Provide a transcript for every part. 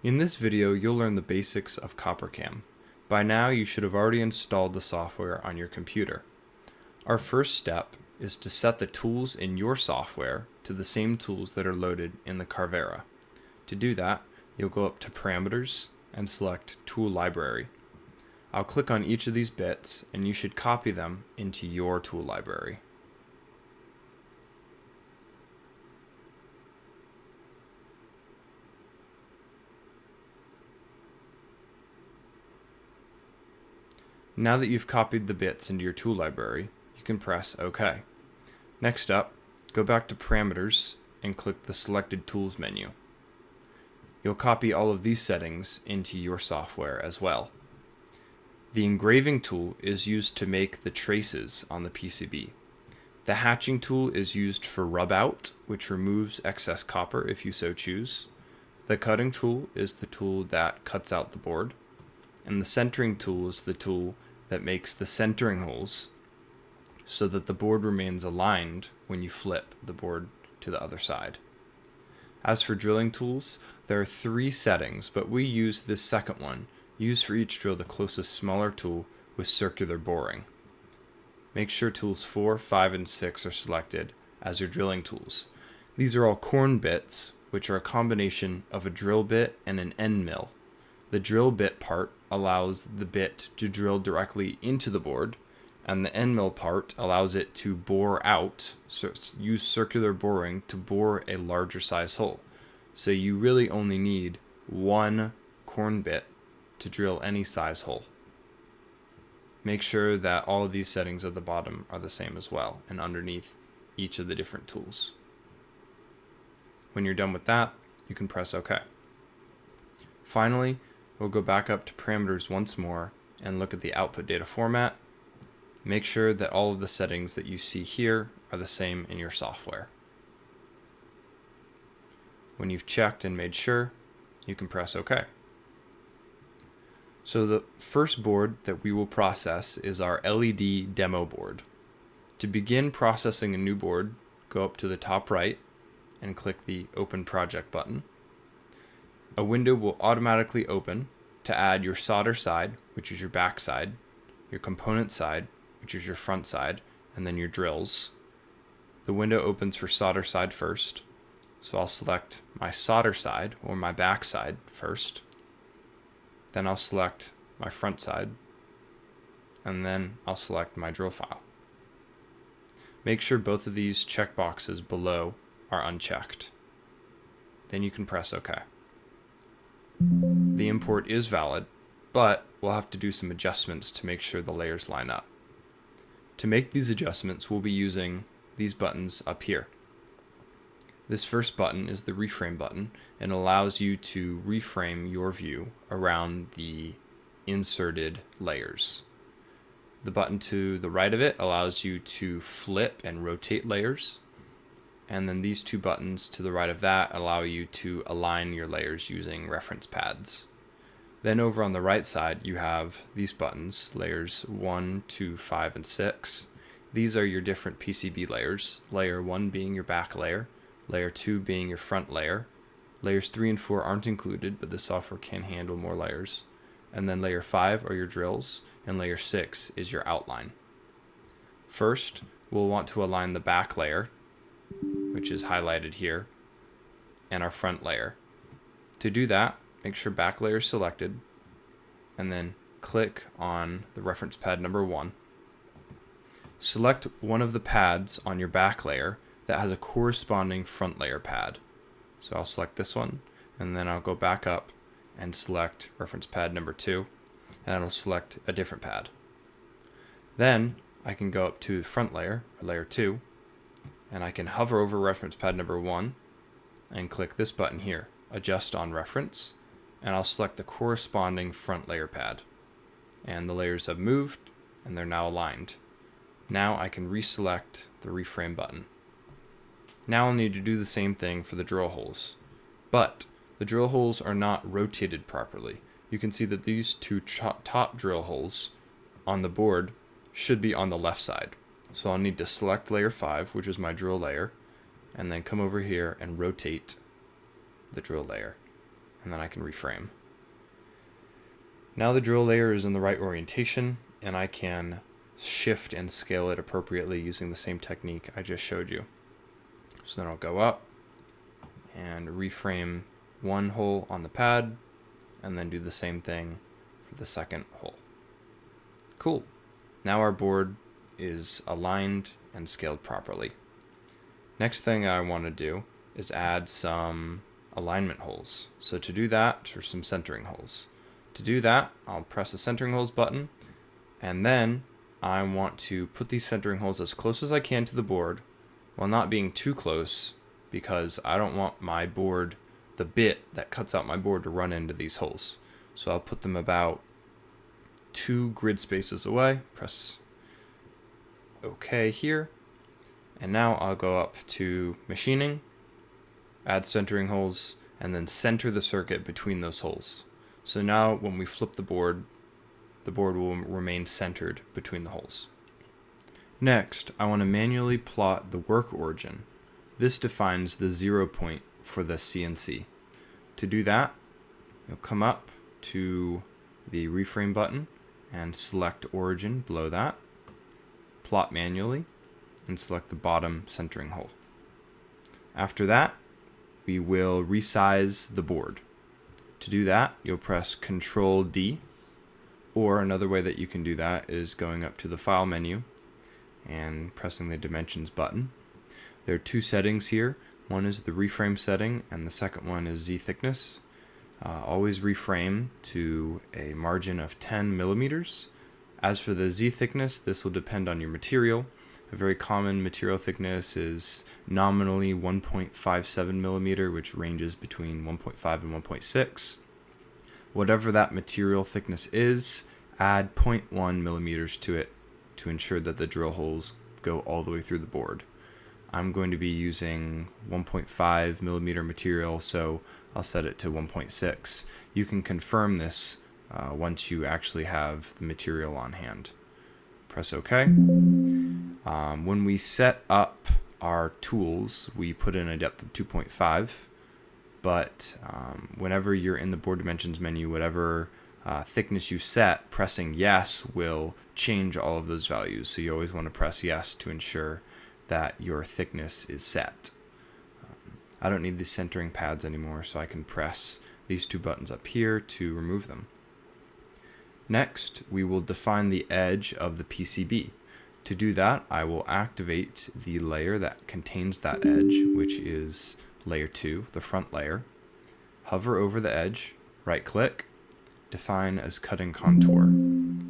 In this video, you'll learn the basics of CopperCAM. By now, you should have already installed the software on your computer. Our first step is to set the tools in your software to the same tools that are loaded in the Carvera. To do that, you'll go up to Parameters and select Tool Library. I'll click on each of these bits and you should copy them into your tool library. Now that you've copied the bits into your tool library, you can press OK. Next up, go back to Parameters and click the Selected Tools menu. You'll copy all of these settings into your software as well. The engraving tool is used to make the traces on the PCB. The hatching tool is used for rub out, which removes excess copper if you so choose. The cutting tool is the tool that cuts out the board. And the centering tool is the tool that makes the centering holes so that the board remains aligned when you flip the board to the other side. As for drilling tools, there are 3 settings, but we use this second one. Use for each drill the closest smaller tool with circular boring. Make sure tools 4, 5, and 6 are selected as your drilling tools. These are all corn bits, which are a combination of a drill bit and an end mill. The drill bit part allows the bit to drill directly into the board, and the end mill part allows it to bore out, so use circular boring to bore a larger size hole. So you really only need one corn bit to drill any size hole. Make sure that all of these settings at the bottom are the same as well, and underneath each of the different tools. When you're done with that, you can press OK. Finally, we'll go back up to Parameters once more and look at the output data format. Make sure that all of the settings that you see here are the same in your software. When you've checked and made sure, you can press OK. So the first board that we will process is our LED demo board. To begin processing a new board, go up to the top right and click the Open Project button. A window will automatically open to add your solder side, which is your back side, your component side, which is your front side, and then your drills. The window opens for solder side first, so I'll select my solder side or my back side first. Then I'll select my front side, and then I'll select my drill file. Make sure both of these checkboxes below are unchecked. Then you can press OK. The import is valid, but we'll have to do some adjustments to make sure the layers line up. To make these adjustments, we'll be using these buttons up here. This first button is the reframe button and allows you to reframe your view around the inserted layers. The button to the right of it allows you to flip and rotate layers. And then these 2 buttons to the right of that allow you to align your layers using reference pads. Then over on the right side, you have these buttons, layers 1, 2, 5, and 6. These are your different PCB layers, layer 1 being your back layer, layer 2 being your front layer. Layers 3 and 4 aren't included, but the software can handle more layers. And then layer 5 are your drills, and layer 6 is your outline. First, we'll want to align the back layer, which is highlighted here, and our front layer. To do that, make sure back layer is selected, and then click on the reference pad number 1. Select one of the pads on your back layer that has a corresponding front layer pad. So I'll select this one, and then I'll go back up and select reference pad number 2, and I'll select a different pad. Then I can go up to front layer, or layer 2, and I can hover over reference pad number 1 and click this button here, Adjust on Reference, and I'll select the corresponding front layer pad. And the layers have moved, and they're now aligned. Now I can reselect the reframe button. Now I'll need to do the same thing for the drill holes. But the drill holes are not rotated properly. You can see that these 2 top drill holes on the board should be on the left side. So I'll need to select layer 5, which is my drill layer, and then come over here and rotate the drill layer. and then I can reframe. Now the drill layer is in the right orientation, and I can shift and scale it appropriately using the same technique I just showed you. So then I'll go up and reframe one hole on the pad, and then do the same thing for the second hole. Cool. Now our board is aligned and scaled properly. Next thing I want to do is add some alignment holes. So to do that, or some centering holes. To do that, I'll press the centering holes button, and then I want to put these centering holes as close as I can to the board while not being too close, because I don't want my board, the bit that cuts out my board, to run into these holes. So I'll put them about 2 grid spaces away, press OK here, and now I'll go up to machining, add centering holes, and then center the circuit between those holes. So now when we flip the board will remain centered between the holes. Next, I want to manually plot the work origin. This defines the 0 point for the CNC. To do that, you'll come up to the reframe button and select origin below that, plot manually, and select the bottom centering hole. After that, we will resize the board. To do that, you'll press Ctrl D, or another way that you can do that is going up to the File menu and pressing the Dimensions button. There are 2 settings here. One is the reframe setting, and the second one is Z thickness. Always reframe to a margin of 10 millimeters. As for the Z thickness, this will depend on your material. A very common material thickness is nominally 1.57 millimeter, which ranges between 1.5 and 1.6. Whatever that material thickness is, add 0.1 millimeters to it to ensure that the drill holes go all the way through the board. I'm going to be using 1.5 millimeter material, so I'll set it to 1.6. You can confirm this once you actually have the material on hand. Press OK. When we set up our tools, we put in a depth of 2.5, but whenever you're in the board dimensions menu, whatever thickness you set, pressing yes will change all of those values. So you always want to press yes to ensure that your thickness is set. I don't need these centering pads anymore, so I can press these 2 buttons up here to remove them. Next, we will define the edge of the PCB. To do that, I will activate the layer that contains that edge, which is layer 2, the front layer. Hover over the edge, right-click, define as cutting contour.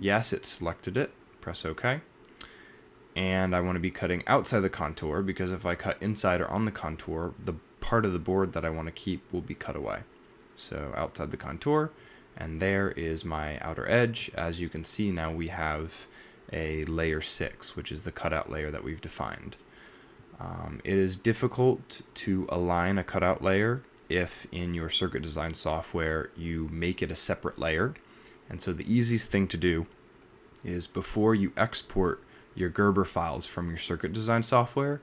Yes, it selected it. Press OK. And I want to be cutting outside the contour, because if I cut inside or on the contour, the part of the board that I want to keep will be cut away. So outside the contour, and there is my outer edge. As you can see, now we have a layer 6, which is the cutout layer that we've defined. It is difficult to align a cutout layer if in your circuit design software you make it a separate layer. And so the easiest thing to do is, before you export your Gerber files from your circuit design software,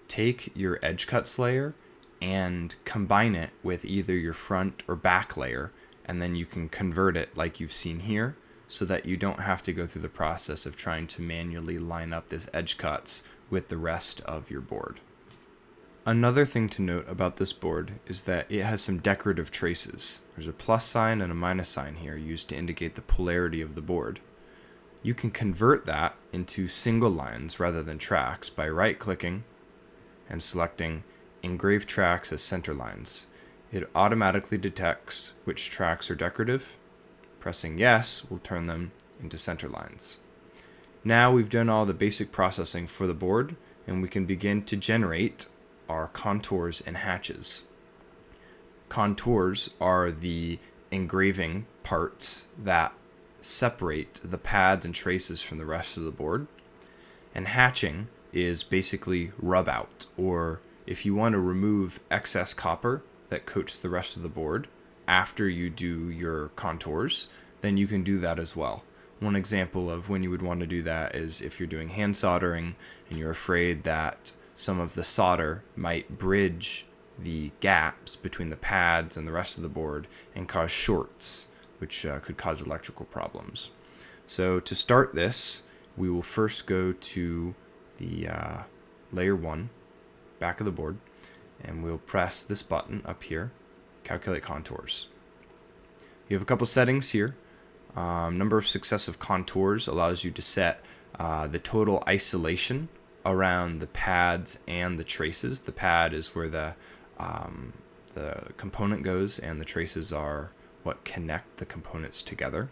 take your edge cuts layer and combine it with either your front or back layer, and then you can convert it like you've seen here, so that you don't have to go through the process of trying to manually line up this edge cuts with the rest of your board. Another thing to note about this board is that it has some decorative traces. There's a plus sign and a minus sign here used to indicate the polarity of the board. You can convert that into single lines rather than tracks by right-clicking and selecting Engrave Tracks as center lines. It automatically detects which tracks are decorative. Pressing yes will turn them into center lines. Now we've done all the basic processing for the board, and we can begin to generate our contours and hatches. Contours are the engraving parts that separate the pads and traces from the rest of the board, and hatching is basically rub out, or if you want to remove excess copper that coats the rest of the board after you do your contours, then you can do that as well. One example of when you would want to do that is if you're doing hand soldering and you're afraid that some of the solder might bridge the gaps between the pads and the rest of the board and cause shorts, which could cause electrical problems. So to start this, we will first go to the layer 1, back of the board, and we'll press this button up here, calculate contours. You have a couple settings here. Number of successive contours allows you to set the total isolation around the pads and the traces. The pad is where the component goes, and the traces are what connect the components together.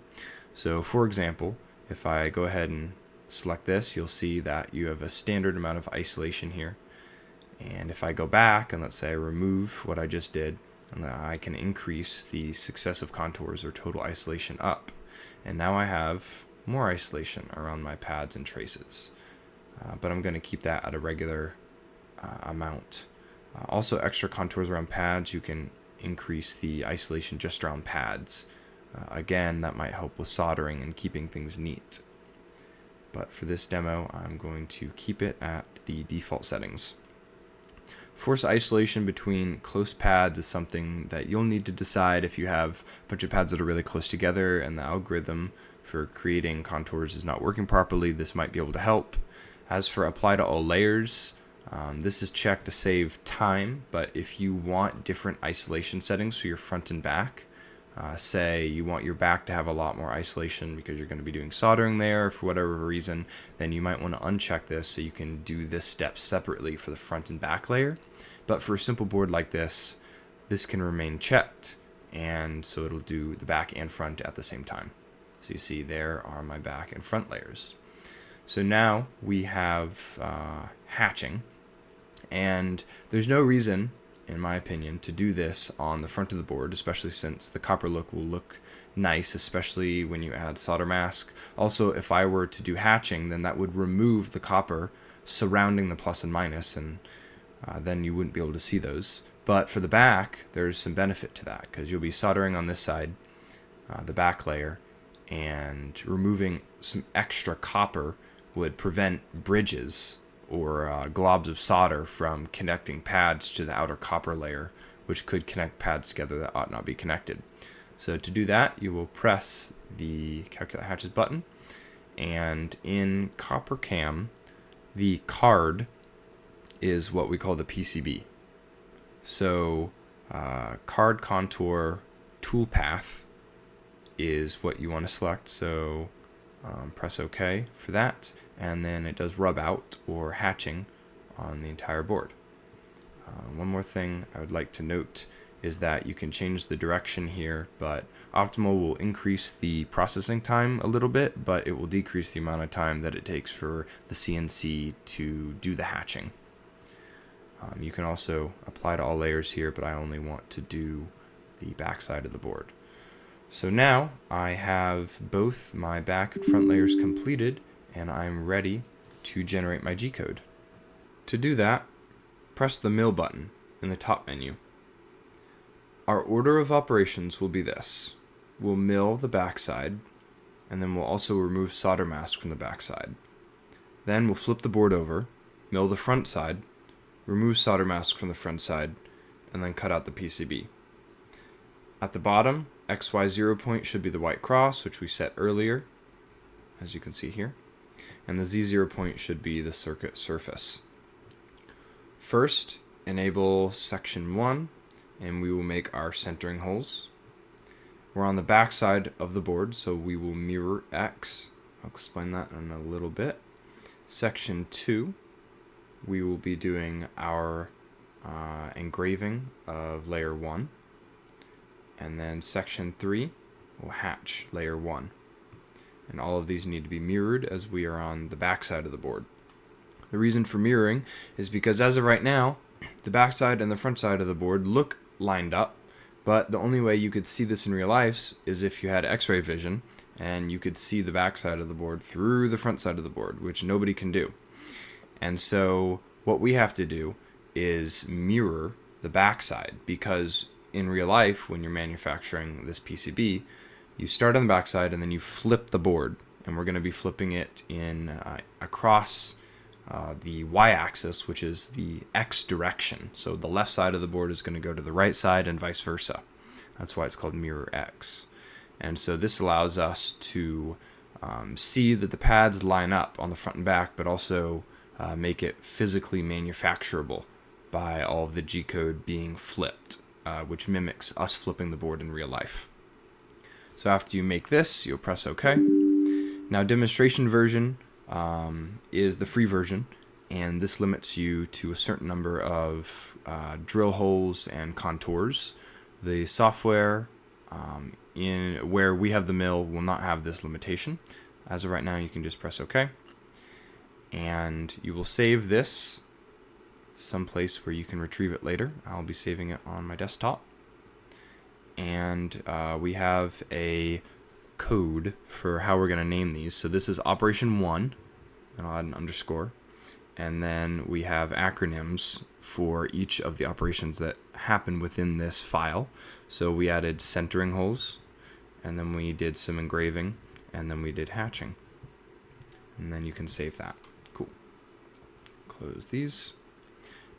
So for example, if I go ahead and select this, you'll see that you have a standard amount of isolation here. And if I go back and let's say I remove what I just did, and I can increase the successive contours or total isolation up. And now I have more isolation around my pads and traces. But I'm going to keep that at a regular amount. Also, extra contours around pads, you can increase the isolation just around pads. Again, that might help with soldering and keeping things neat. But for this demo, I'm going to keep it at the default settings. Force isolation between close pads is something that you'll need to decide if you have a bunch of pads that are really close together and the algorithm for creating contours is not working properly. This might be able to help. As for apply to all layers, this is checked to save time, but if you want different isolation settings for your front and back, say you want your back to have a lot more isolation because you're going to be doing soldering there for whatever reason, then you might want to uncheck this so you can do this step separately for the front and back layer. But for a simple board like this, this can remain checked, and so it'll do the back and front at the same time. So you see there are my back and front layers. So now we have hatching, and there's no reason, in my opinion, to do this on the front of the board, especially since the copper look will look nice, especially when you add solder mask. Also, if I were to do hatching, then that would remove the copper surrounding the plus and minus, and then you wouldn't be able to see those. But for the back, there's some benefit to that, because you'll be soldering on this side, the back layer, and removing some extra copper would prevent bridges or globs of solder from connecting pads to the outer copper layer, which could connect pads together that ought not be connected. So to do that, you will press the Calculate Hatches button, and in CopperCAM, the card is what we call the PCB. So card contour toolpath is what you want to select. So press OK for that, and then it does rub out or hatching on the entire board. One more thing I would like to note is that you can change the direction here, but optimal will increase the processing time a little bit, but it will decrease the amount of time that it takes for the CNC to do the hatching. You can also apply to all layers here, but I only want to do the back side of the board. So now I have both my back and front layers completed, and I'm ready to generate my G-code. To do that, press the Mill button in the top menu. Our order of operations will be this. We'll mill the backside, and then we'll also remove solder mask from the backside. Then we'll flip the board over, mill the front side, remove solder mask from the front side, and then cut out the PCB. At the bottom, XY 0 point should be the white cross, which we set earlier, as you can see here, and the Z 0 point should be the circuit surface. First, enable section 1, and we will make our centering holes. We're on the back side of the board, so we will mirror X. I'll explain that in a little bit. Section 2, we will be doing our engraving of layer 1. And then section 3 will hatch layer 1. And all of these need to be mirrored as we are on the back side of the board. The reason for mirroring is because as of right now, the back side and the front side of the board look lined up, but the only way you could see this in real life is if you had X-ray vision and you could see the back side of the board through the front side of the board, which nobody can do. And so what we have to do is mirror the back side, because in real life, when you're manufacturing this PCB, you start on the backside and then you flip the board, and we're going to be flipping it in across the y-axis, which is the x direction. So the left side of the board is going to go to the right side and vice versa. That's why it's called mirror x. And so this allows us to see that the pads line up on the front and back, but also make it physically manufacturable by all of the G-code being flipped, which mimics us flipping the board in real life. So after you make this, you'll press OK. Now, demonstration version is the free version, and this limits you to a certain number of drill holes and contours. The software in where we have the mill will not have this limitation. As of right now, you can just press OK, and you will save this someplace where you can retrieve it later. I'll be saving it on my desktop, and we have a code for how we're going to name these. So this is operation 1, and I'll add an underscore, and then we have acronyms for each of the operations that happen within this file. So we added centering holes, and then we did some engraving, and then we did hatching, and then you can save that. Cool. Close these.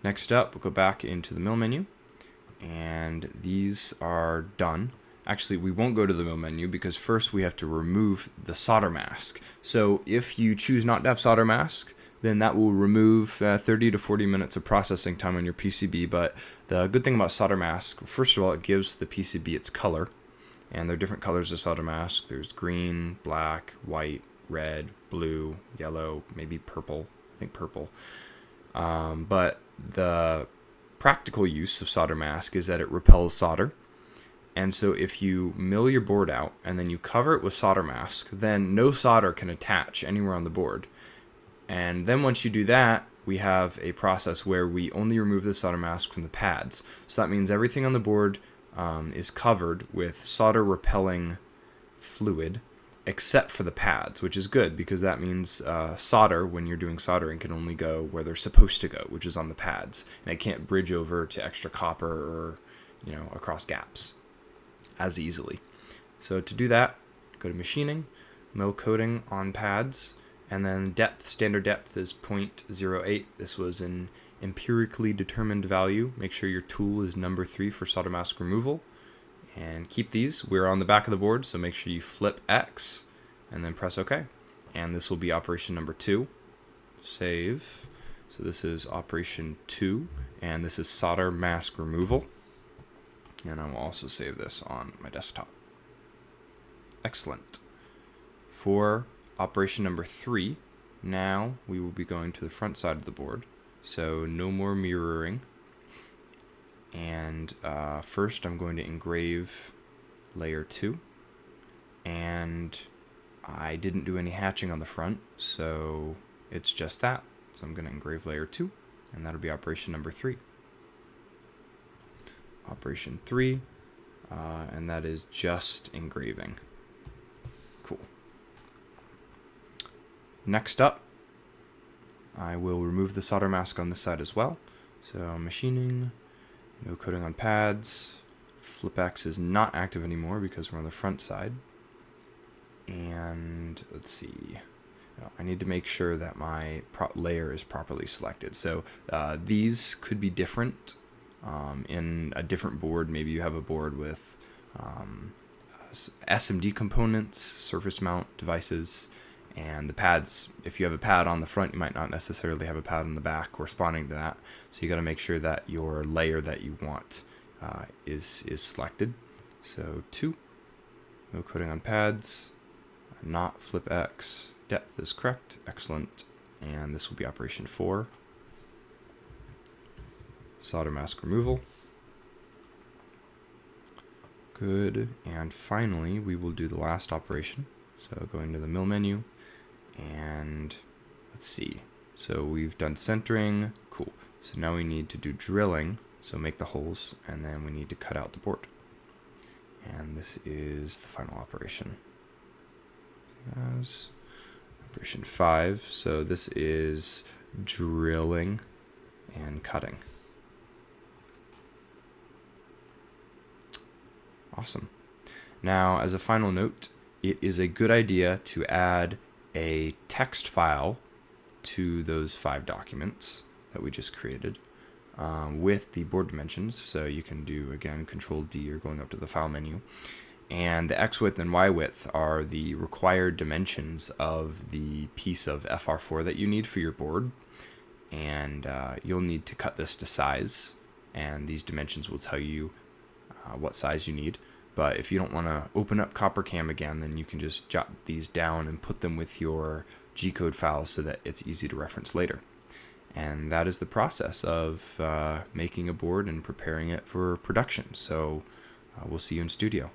Next up, we'll go back into the mill menu, and these are done. Actually, we won't go to the mill menu because first we have to remove the solder mask. So if you choose not to have solder mask, then that will remove 30 to 40 minutes of processing time on your PCB. But the good thing about solder mask, first of all, it gives the PCB its color. And there are different colors of solder mask. There's green, black, white, red, blue, yellow, maybe purple. I think purple. But the practical use of solder mask is that it repels solder. And so if you mill your board out and then you cover it with solder mask, then no solder can attach anywhere on the board. And then once you do that, we have a process where we only remove the solder mask from the pads. So that means everything on the board is covered with solder repelling fluid, except for the pads, which is good because that means solder, when you're doing soldering, can only go where they're supposed to go, which is on the pads. And it can't bridge over to extra copper or, across gaps as easily. So to do that, go to machining, mill coating on pads, and then depth, standard depth is 0.08. This was an empirically determined value. Make sure your tool is number 3 for solder mask removal. And keep these. We're on the back of the board, so make sure you flip X and then press OK. And this will be operation number 2. Save. So this is operation 2, and this is solder mask removal. And I will also save this on my desktop. Excellent. For operation number 3, now we will be going to the front side of the board. So no more mirroring. And first I'm going to engrave layer 2. And I didn't do any hatching on the front, so it's just that. So I'm going to engrave layer 2, and that'll be operation number 3. Operation 3, and that is just engraving. Cool. Next up, I will remove the solder mask on this side as well. So machining, no coating on pads. Flip X is not active anymore because we're on the front side. And let's see. I need to make sure that my layer is properly selected. So these could be different in a different board. Maybe you have a board with SMD components, surface mount devices, and the pads. If you have a pad on the front, you might not necessarily have a pad on the back corresponding to that. So you got to make sure that your layer that you want is selected. So 2, no coating on pads, not flip X. Depth is correct. Excellent. And this will be operation 4. Solder mask removal. Good. And finally, we will do the last operation. So going to the mill menu, and let's see. So we've done centering. Cool. So now we need to do drilling. So make the holes, and then we need to cut out the board. And this is the final operation. As operation 5. So this is drilling and cutting. Awesome. Now, as a final note, it is a good idea to add a text file to those 5 documents that we just created with the board dimensions. So you can do, again, Control D or going up to the File menu. And the X width and Y width are the required dimensions of the piece of FR4 that you need for your board. And you'll need to cut this to size, and these dimensions will tell you what size you need. But if you don't want to open up CopperCAM again, then you can just jot these down and put them with your G-code files so that it's easy to reference later. And that is the process of making a board and preparing it for production. So we'll see you in studio.